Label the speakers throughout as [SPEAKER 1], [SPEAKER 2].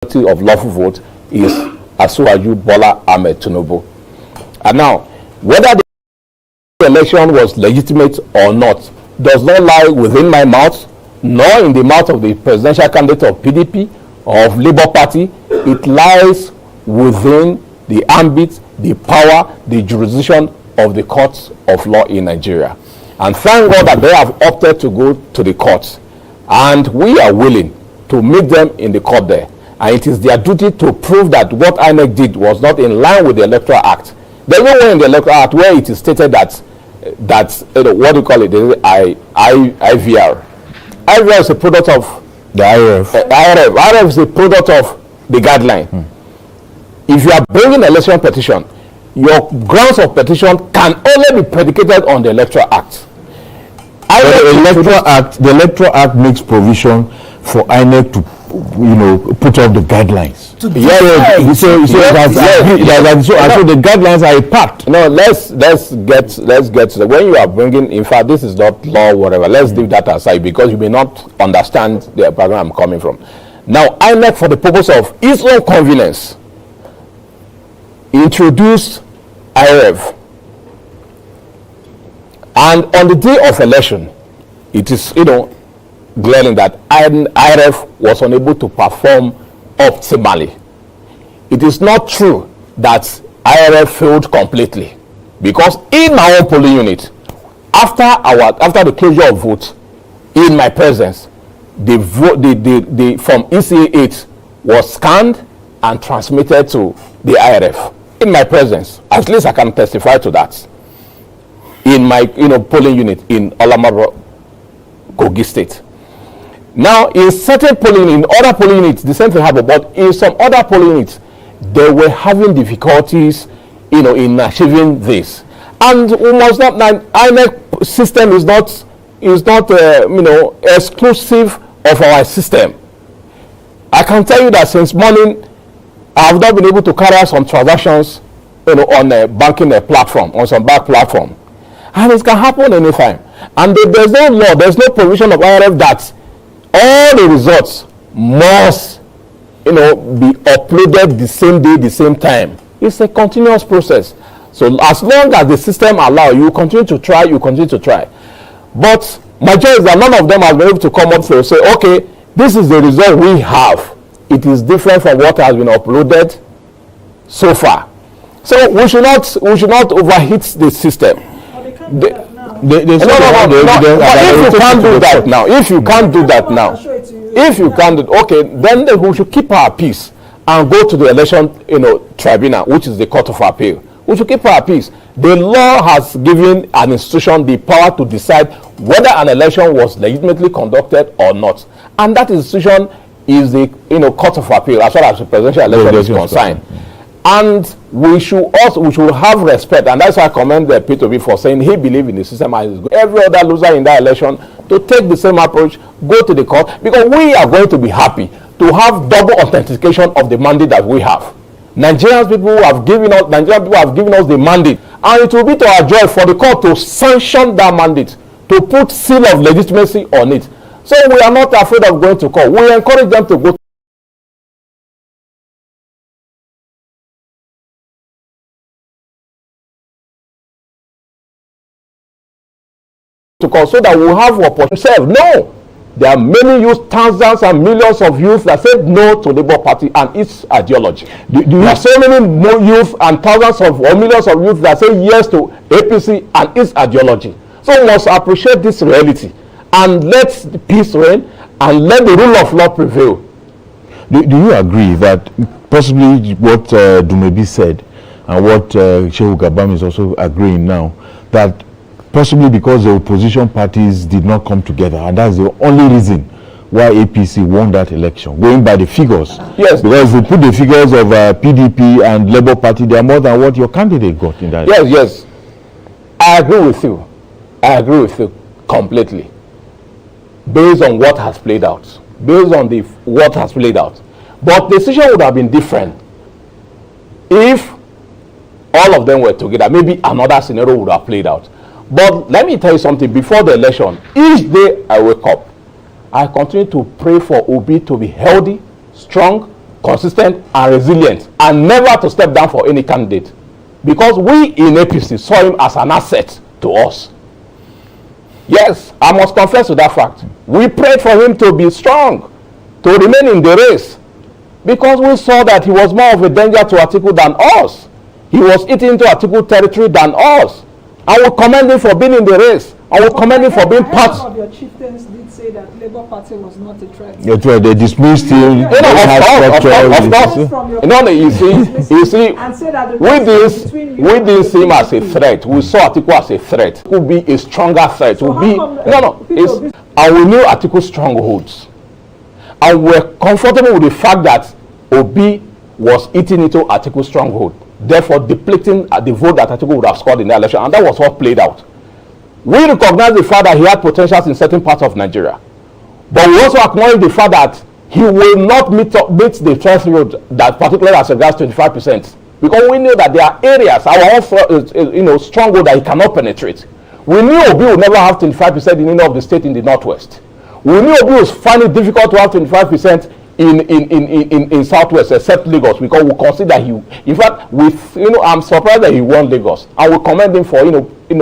[SPEAKER 1] of lawful vote is Asuwaju Bola Ahmed Tinubu. And now, whether the election was legitimate or not does not lie within my mouth, nor in the mouth of the presidential candidate of PDP or of Labour Party. It lies within the ambit, the power, the jurisdiction of the courts of law in Nigeria. And thank God that they have opted to go to the courts. And we are willing to meet them in the court there. And it is their duty to prove that what INEC did was not in line with the Electoral Act. There's nowhere in the Electoral Act where it is stated that what do you call it? IVR. IVR is a product of
[SPEAKER 2] the IRF.
[SPEAKER 1] IRF is a product of the guideline. If you are bringing an election petition, your grounds of petition can only be predicated on the Electoral Act.
[SPEAKER 2] The Electoral Act makes provision for INEC to, put up the guidelines. So the guidelines are a part.
[SPEAKER 1] No, let's get to when you are bringing. In fact, this is not law, whatever. Let's leave that aside because you may not understand the program I'm coming from. Now, INEC, for the purpose of its own convenience, introduced IRF, and on the day of election, it is glaring that IRF was unable to perform optimally. It is not true that IRF failed completely, because in my own polling unit, after the closure of vote, in my presence, the from ECA 8 was scanned and transmitted to the IRF in my presence. At least I can testify to that. In my polling unit in Olamaro, Kogi State. Now, in other polling units, the same thing happened, but in some other polling units, they were having difficulties, in achieving this. And we must not, INEC system is not exclusive of our system. I can tell you that since morning, I have not been able to carry out some transactions, on a banking platform, on some bank platform. And it can happen anytime. And there's no law, there's no provision of IRF that all the results must, be uploaded the same day, the same time. It's a continuous process. So as long as the system allows, you continue to try. But my joy is that none of them have been able to come up to say, okay, this is the result we have. It is different from what has been uploaded so far. So we should not overheat the system. If you can't do that now, okay, then we should keep our peace and go to the election, tribunal, which is the court of appeal. We should keep our peace. The law has given an institution the power to decide whether an election was legitimately conducted or not, and that institution is the court of appeal as far as the presidential election is concerned. And we should have respect, and that's why I commend the P2B for saying he believes in the system as every other loser in that election to take the same approach, go to the court, because we are going to be happy to have double authentication of the mandate that we have. Nigerian people have given us the mandate, and it will be to our joy for the court to sanction that mandate, to put seal of legitimacy on it. So we are not afraid of going to court. We encourage them to go to court so that we'll have opportunity. No, there are many youth, thousands and millions of youth that said no to the Labour Party and its ideology. There are so many more youth and thousands of or millions of youth that say yes to APC and its ideology. So we must appreciate this reality and let peace reign and let the rule of law prevail.
[SPEAKER 2] Do you agree that possibly what Dumebi said and what Shehu Gabam is also agreeing now, that possibly because the opposition parties did not come together, and that's the only reason why APC won that election, going by the figures?
[SPEAKER 1] Yes.
[SPEAKER 2] Because we put the figures of PDP and Labour Party, they are more than what your candidate got in that election.
[SPEAKER 1] Yes. I agree with you completely. Based on what has played out. But the decision would have been different if all of them were together. Maybe another scenario would have played out. But let me tell you something. Before the election, each day I wake up, I continue to pray for Obi to be healthy, strong, consistent, and resilient, and never to step down for any candidate. Because we in APC saw him as an asset to us. Yes, I must confess to that fact. We prayed for him to be strong, to remain in the race, because we saw that he was more of a danger to Atiku than us. He was eating into Atiku territory than us. I will commend him for being in the race. I will commend him for being part.
[SPEAKER 3] Some of your chieftains did say that Labour Party was not a threat.
[SPEAKER 2] That's right. They dismissed him.
[SPEAKER 1] Of course. No, you see, we didn't see him as a threat. We saw Atiku as a threat. It would be a stronger threat.
[SPEAKER 3] So
[SPEAKER 1] and we knew Atiku's strongholds. And we're comfortable with the fact that Obi was eating into Atiku's stronghold, therefore depleting the vote that Atiku would have scored in the election. And that was what played out. We recognize the fact that he had potentials in certain parts of Nigeria. But we also acknowledge the fact that he will not meet the threshold that particularly as regards 25%. Because we knew that there are areas, our own stronghold that he cannot penetrate. We knew Obi would never have 25% in any of the states in the Northwest. We knew Obi was finding it difficult to have 25% in Southwest, except Lagos, because we consider he, in fact, I'm surprised that he won Lagos. I will commend him for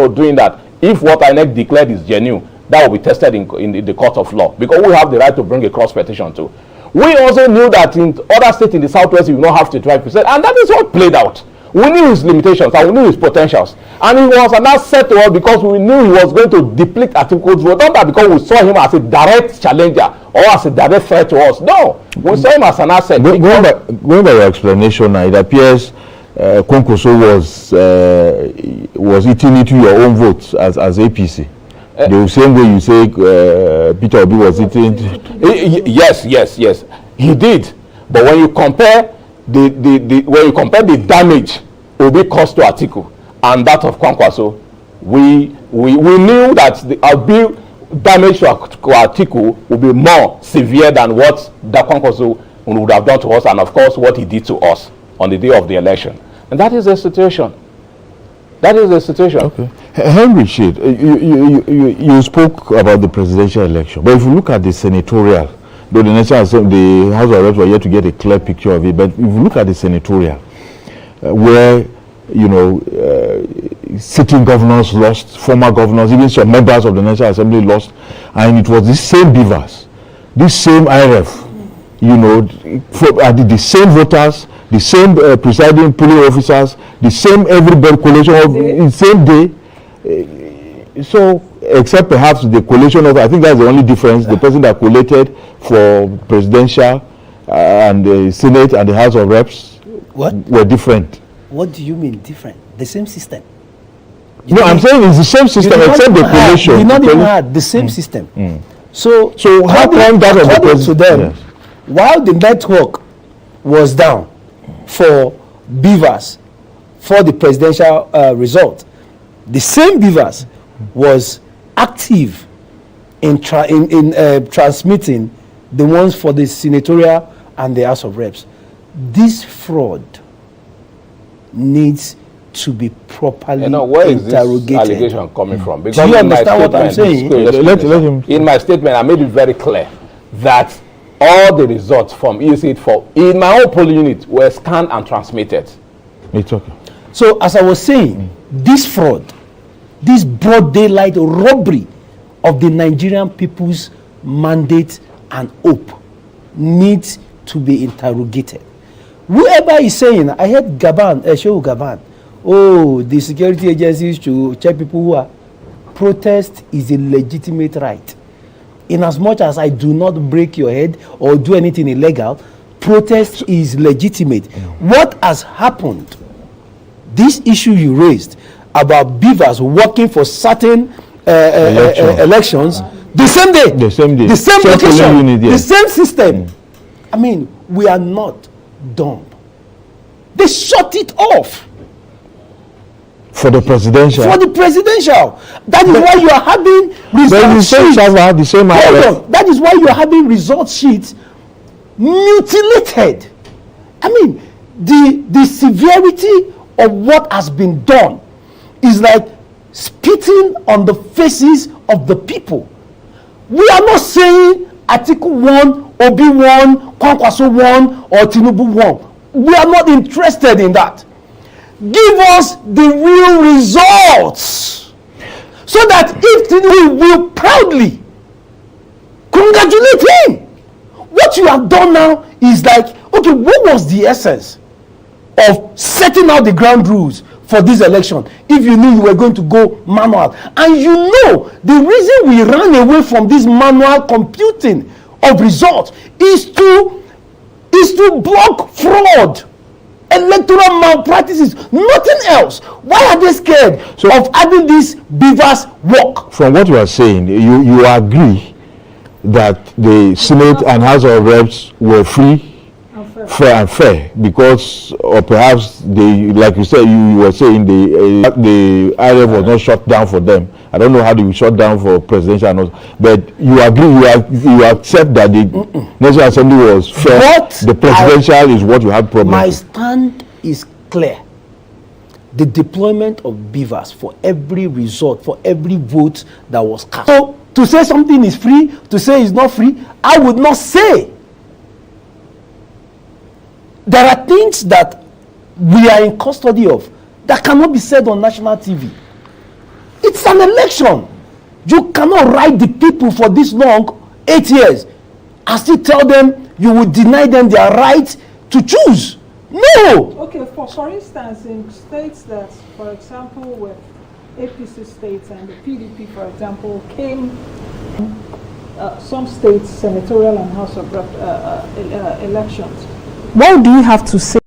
[SPEAKER 1] doing that. If what INEC declared is genuine, that will be tested in the court of law, because we have the right to bring a cross petition too. We also knew that in other states in the Southwest, he will not have 25%, and that is what played out. We knew his limitations and we knew his potentials, and he was an asset to us because we knew he was going to deplete Atiku's vote. Not that because we saw him as a direct challenger or as a direct threat to us. No, we saw him as an asset.
[SPEAKER 2] Going by your explanation now, it appears Kwankwaso was eating into your own votes as APC. The same way you say Peter Obi was eating.
[SPEAKER 1] Yes, he did. But when you compare the damage Obi caused to Atiku and that of Kwankwaso, we knew that the Obi damage to Atiku would be more severe than what that Kwankwaso would have done to us, and of course what he did to us on the day of the election. And that is the situation.
[SPEAKER 2] Okay. Henry Shade, you spoke about the presidential election, but if you look at the senatorial, though the National Assembly, the House of Reps were yet to get a clear picture of it, but if you look at the senatorial, where sitting governors lost, former governors, even some members of the National Assembly lost, and it was the same beavers, this same IRF, the same voters, the same presiding polling officers, the same everybody collation of the same day. So, except perhaps the collation of, I think that's the only difference. The person that collated for presidential and the Senate and the House of Reps were different.
[SPEAKER 4] What do you mean different? The same system.
[SPEAKER 2] I'm saying it's the same system except the collation.
[SPEAKER 4] We not even had the same system. So
[SPEAKER 2] how come that of the president
[SPEAKER 4] to them, yes, while the network was down for beavers for the presidential result, the same beavers was active in transmitting the ones for the senatorial and the House of Reps. This fraud needs to be properly
[SPEAKER 1] where is
[SPEAKER 4] interrogated.
[SPEAKER 1] This allegation coming from? Because
[SPEAKER 4] do you understand what I'm saying?
[SPEAKER 1] In my statement, I made it very clear that all the results from in my own polling unit were scanned and transmitted.
[SPEAKER 2] It's okay.
[SPEAKER 4] So, as I was saying, this fraud, this broad daylight robbery of the Nigerian people's mandate and hope needs to be interrogated. Whoever is saying, I heard Shehu Gaban, the security agencies should check people who are. Protest is a legitimate right. In as much as I do not break your head or do anything illegal, protest is legitimate. What has happened, this issue you raised about beavers working for certain elections, the same day, the same location, unit, yes, the same system. I mean, we are not dumb. They shut it off.
[SPEAKER 2] For the presidential.
[SPEAKER 4] That is why you are having result sheets. That is why you are having result sheets mutilated. I mean, the severity of what has been done is like spitting on the faces of the people. We are not saying Atiku won, Obi won, Kwankwaso won, or Tinubu won. We are not interested in that. Give us the real results, so that if Tinubu will proudly congratulate him. What you have done now is like, okay, what was the essence of setting out the ground rules for this election if you knew you were going to go manual? And you know the reason we ran away from this manual computing of results is to block fraud, electoral malpractices, nothing else. Why are they scared of having this beavers work?
[SPEAKER 2] From what you are saying, you agree that the Senate and House of Reps were free, fair and fair, because, or perhaps they, like you said, you were saying the IRF was not shut down for them. I don't know how they will shut down for presidential and all, but you agree, you accept that the National Assembly was fair. The presidential is what you have problem
[SPEAKER 4] My
[SPEAKER 2] with.
[SPEAKER 4] stand is clear. The deployment of beavers for every result, for every vote that was cast. So to say something is free, to say it's not free, I would not say. There are things that we are in custody of that cannot be said on national TV. It's an election. You cannot write the people for this long, 8 years, and still tell them you will deny them their right to choose. No!
[SPEAKER 3] Okay, for instance, in states that, for example, with APC states and the PDP, for example, came some states, senatorial and House of Rep elections. What do you have to say?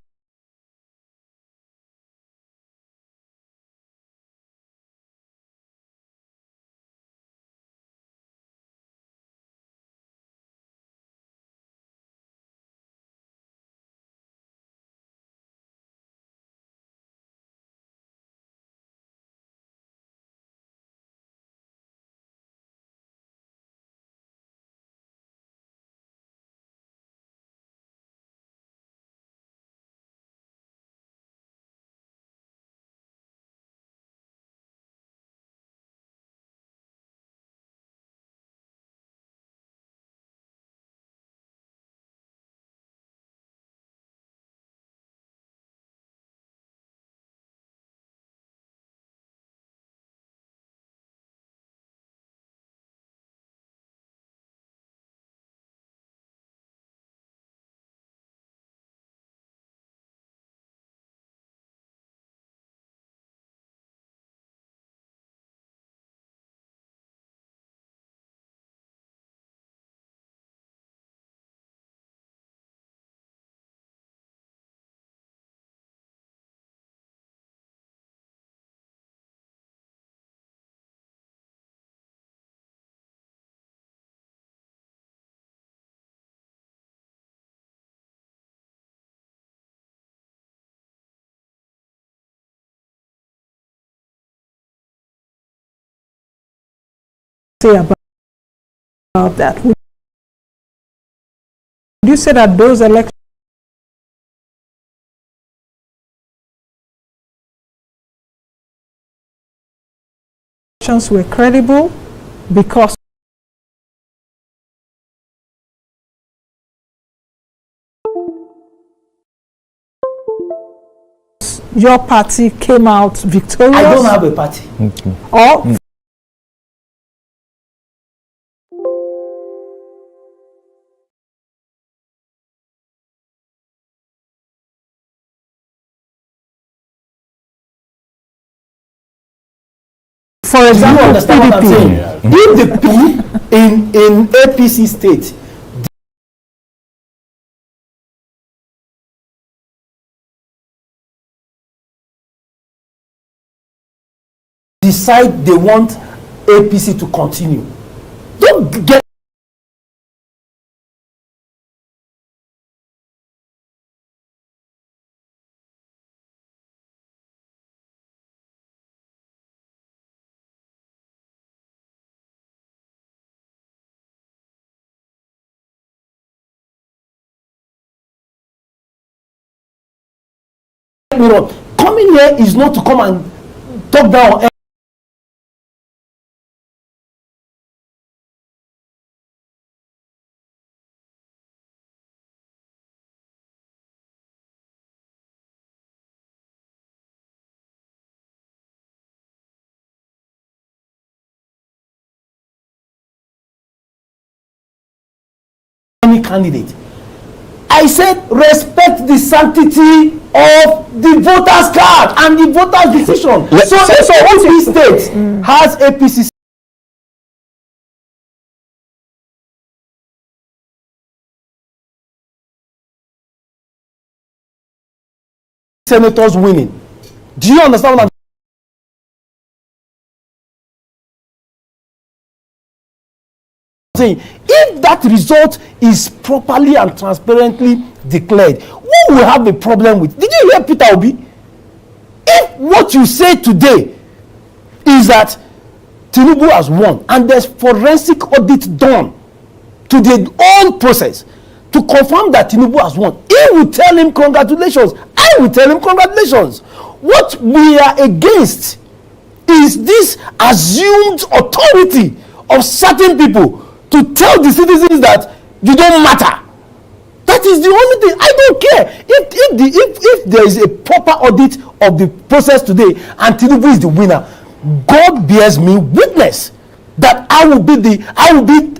[SPEAKER 3] Say about that? Would you say that those elections were credible because your party came out victorious?
[SPEAKER 4] I don't have a party.
[SPEAKER 3] Or for example,
[SPEAKER 4] you understand what I'm saying?
[SPEAKER 2] Yeah.
[SPEAKER 4] If the people in APC state decide they want APC to continue, don't get me wrong. Coming here is not to come and talk down candidate. I said respect the sanctity of the voters' card and the voters' decision. So Obi State has APC senators winning. Do you understand what I'm saying? If that result is properly and transparently declared, who will have a problem with? Did you hear Peter Obi? If what you say today is that Tinubu has won and there's forensic audit done to the whole process to confirm that Tinubu has won, he will tell him congratulations. I will tell him congratulations. What we are against is this assumed authority of certain people to tell the citizens that you don't matter. That is the only thing. I don't care if there is a proper audit of the process today and Tinubu is the winner. God bears me witness that I will be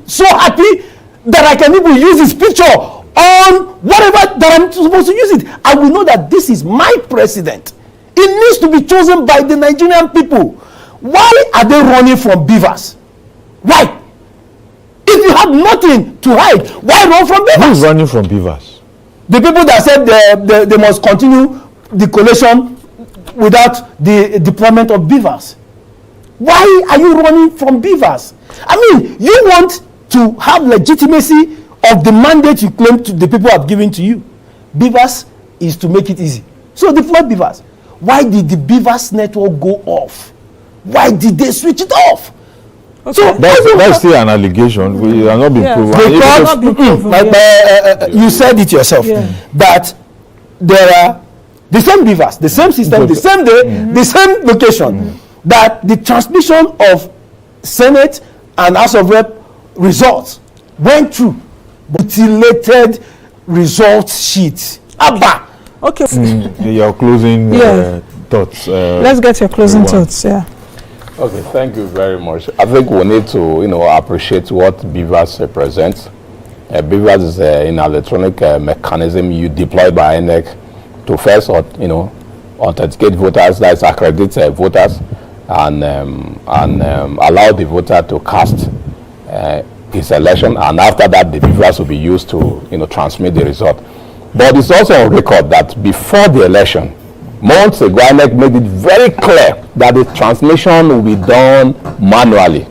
[SPEAKER 4] so happy that I can even use his picture on whatever that I'm supposed to use it. I will know that this is my president. It needs to be chosen by the Nigerian people. Why are they running from beavers? Why? If you have nothing to hide, why run from beavers?
[SPEAKER 2] Who is running from beavers?
[SPEAKER 4] The people that said they must continue the collation without the deployment of beavers. Why are you running from beavers? I mean, you want to have legitimacy of the mandate you claim to the people have given to you. Beavers is to make it easy. So deploy beavers. Why did the beavers network go off? Why did they switch it off?
[SPEAKER 3] Okay.
[SPEAKER 4] So
[SPEAKER 2] That's still an allegation. We are not being proven.
[SPEAKER 4] Because you said it yourself that there are the same beavers, the same system, the same day, the same location. That the transmission of Senate and House of Rep results went through mutilated results sheets. Abba.
[SPEAKER 3] Okay.
[SPEAKER 2] Your closing thoughts.
[SPEAKER 3] Let's get your closing thoughts. Yeah.
[SPEAKER 1] Okay, thank you very much. I think we need to, appreciate what Beavers represents. Beavers is an electronic mechanism you deploy by INEC to first, authenticate voters, that is accredit voters, and allow the voter to cast his election, and after that, the Beavers will be used to, transmit the result. But it's also on record that before the election, months ago, INEC made it very clear that the transmission will be done manually.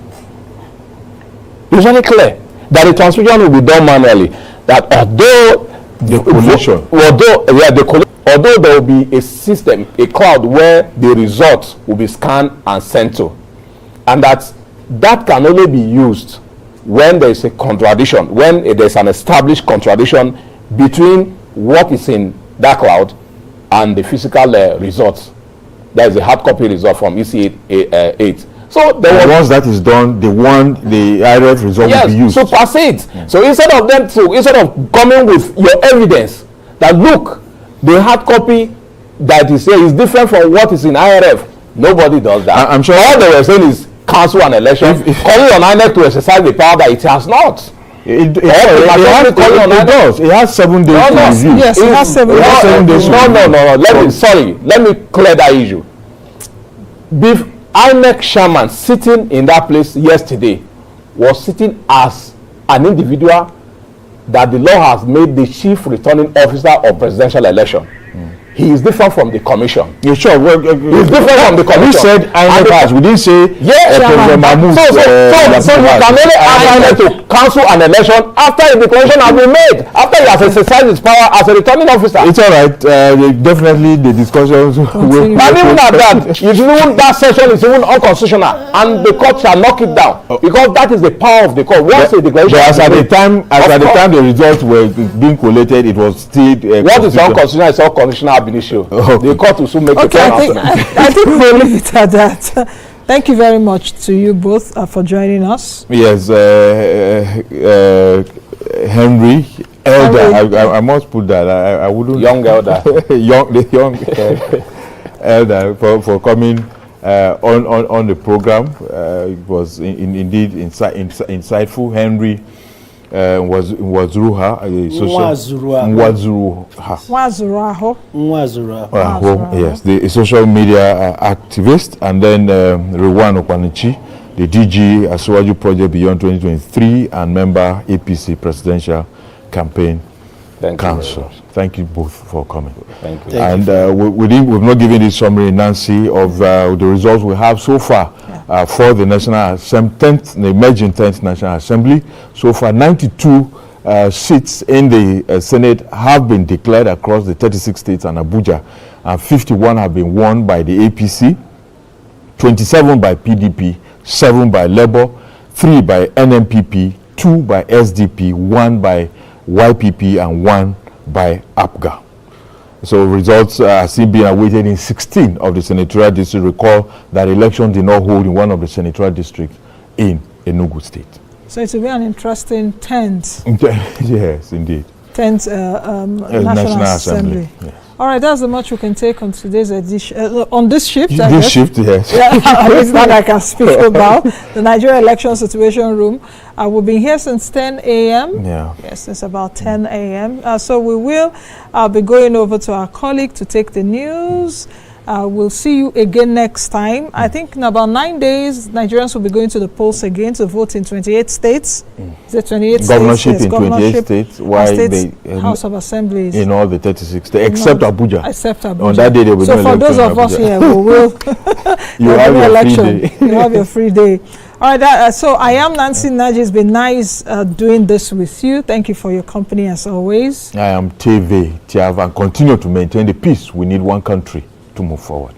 [SPEAKER 1] It's very clear that the transmission will be done manually. That although although there will be a system, a cloud where the results will be scanned and sent to, and that can only be used when there is a contradiction, when there is an established contradiction between what is in that cloud and the physical results. That is a hard copy result from EC 8. So
[SPEAKER 2] once that is done, the IRF result will be used.
[SPEAKER 1] So pass it. So instead of coming with your evidence that look, the hard copy that is here is different from what is in IRF, nobody does that.
[SPEAKER 2] I'm sure
[SPEAKER 1] all they were saying is cancel an election, calling on INEC to exercise the power that it has not.
[SPEAKER 2] It does. It has 7 days to review.
[SPEAKER 3] Yes, it has 7 days.
[SPEAKER 1] No. Let me clear that issue. INEC chairman sitting in that place yesterday was sitting as an individual that the law has made the chief returning officer of presidential election. He is different from the commission.
[SPEAKER 2] Yeah, sure.
[SPEAKER 1] He's different from the commission.
[SPEAKER 2] We said INEC has. We didn't say President Mahmoud.
[SPEAKER 1] So you can only ask INEC to cancel an election after the declaration has been made, after he has exercised his power as a returning officer.
[SPEAKER 2] It's all right. Definitely the discussions will.
[SPEAKER 1] But even at that session is even unconstitutional, and the court shall knock it down because that is the power of the court. Once a declaration,
[SPEAKER 2] at the time the results were being collated, it was still.
[SPEAKER 1] What is unconstitutional is unconstitutional. Issue. The court will soon make
[SPEAKER 3] I think we'll leave it at that. Thank you very much to you both for joining us.
[SPEAKER 2] Yes, Henry Elder. I must put that. I wouldn't.
[SPEAKER 1] Young Elder.
[SPEAKER 2] young Elder for coming on the program. It was indeed insightful. Henry Nwazuruha, yes, the social media activist, and then Rewan Okwanichi, the DG Asuwaju Project Beyond 2023 and member APC Presidential Campaign Council. Thank you both for coming.
[SPEAKER 1] Thank you.
[SPEAKER 2] And we've not given this summary, Nancy, of the results we have so far for the National Assembly, the emerging 10th National Assembly. So far, 92 seats in the Senate have been declared across the 36 states and Abuja, and 51 have been won by the APC, 27 by PDP, 7 by Labour, 3 by NMPP, 2 by SDP, 1 by YPP, and 1 by APGA. So results are still being awaited in 16 of the senatorial districts. Recall that election did not hold in one of the senatorial districts in Enugu State.
[SPEAKER 3] So it will be an interesting 10th.
[SPEAKER 2] Yes, indeed.
[SPEAKER 3] 10th National Assembly.
[SPEAKER 2] Yes.
[SPEAKER 3] All right, that's the much we can take on today's edition. On this shift,
[SPEAKER 2] This shift, yes.
[SPEAKER 3] Yeah, it's not I can speak about the Nigeria Election Situation Room. We've been here since 10 a.m.
[SPEAKER 2] Yeah.
[SPEAKER 3] Yes, it's about 10 a.m. So we will be going over to our colleague to take the news. We'll see you again next time. I think in about 9 days, Nigerians will be going to the polls again to vote in 28 states. Is it 28
[SPEAKER 2] governorship
[SPEAKER 3] states?
[SPEAKER 2] in 28 states. Why they
[SPEAKER 3] House of Assemblies
[SPEAKER 2] in all the 36 states, except Abuja.
[SPEAKER 3] Except Abuja.
[SPEAKER 2] On that day, there will be no
[SPEAKER 3] for those of us here who will
[SPEAKER 2] you have your
[SPEAKER 3] election.
[SPEAKER 2] free day.
[SPEAKER 3] You have your free day. All right. So I am Nancy Naji. It's been nice doing this with you. Thank you for your company as always.
[SPEAKER 2] I am TV Tiav, and continue to maintain the peace. We need one country to move forward.